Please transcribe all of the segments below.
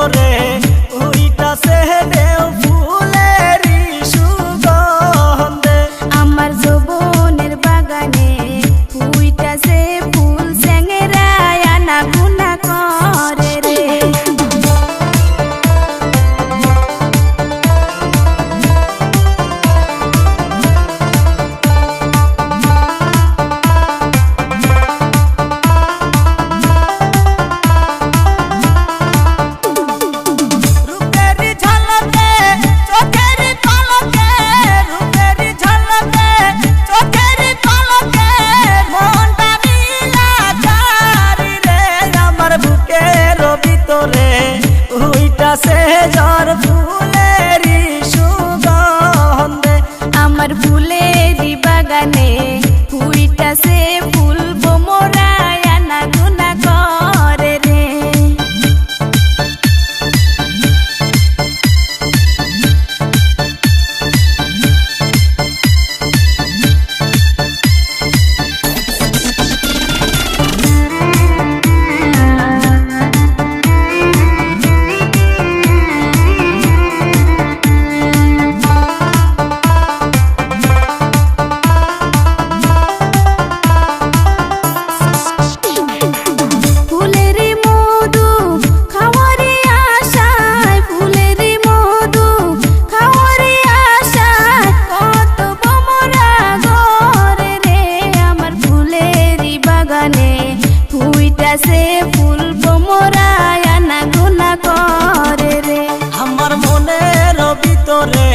ভিতরে উইটাছে ঢেউ ফুলেরই সুগন্ধে। আমার যৌবনের বাগানে ফুইটাছে ফুল স্যাংরায় আনা গুনা করে রে। উইটাছে ঝড় ফুলেরই সুগন্ধে। আমার ফুলেরই বাগানে ফুইটাছে ফুল বোমরায় আনা গুনা করে রে। ফুইটাছে ফুল বোমরায় আনা গুনা করে রে। আমার মনের ভিতরে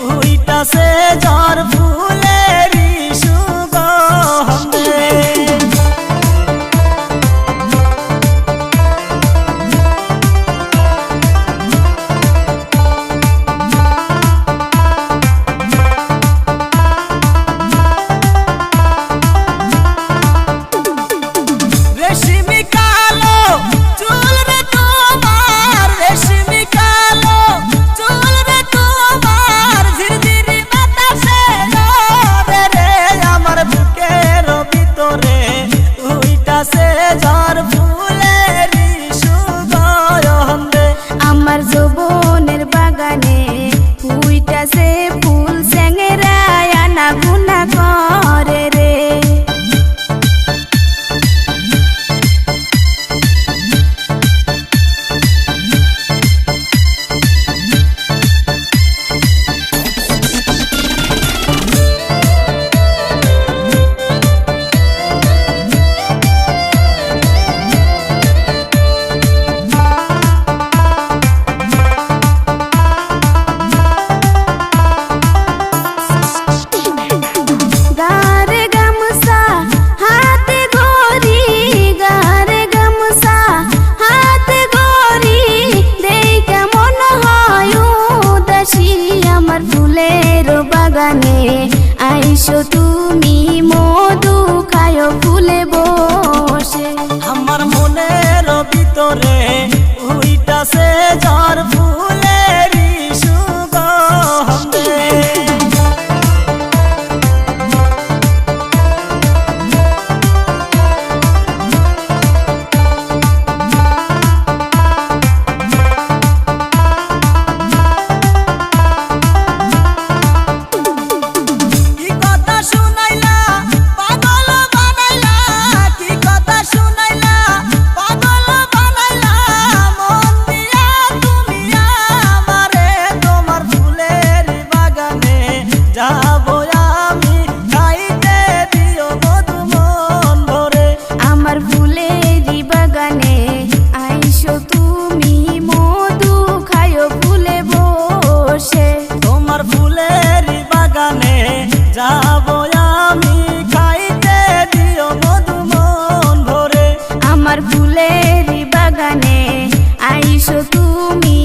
উইটাছে ঝড় ফুলেরই সুগন্ধে। আমার যৌবনের বাগানে ফুইটাছে ফুল স্যাংরায় আনা গুনা করে রে। বাগানে আইসো তুমি মধু খায়ো ফুলে বসে। আমার মনের ভিতরে উইটাছে ঝড় ফুলেরই সুগন্ধে। যাবো আমি খাইতে দিও মধু মন ভরে। আমার ফুলেরই বাগানে আইসো তুমি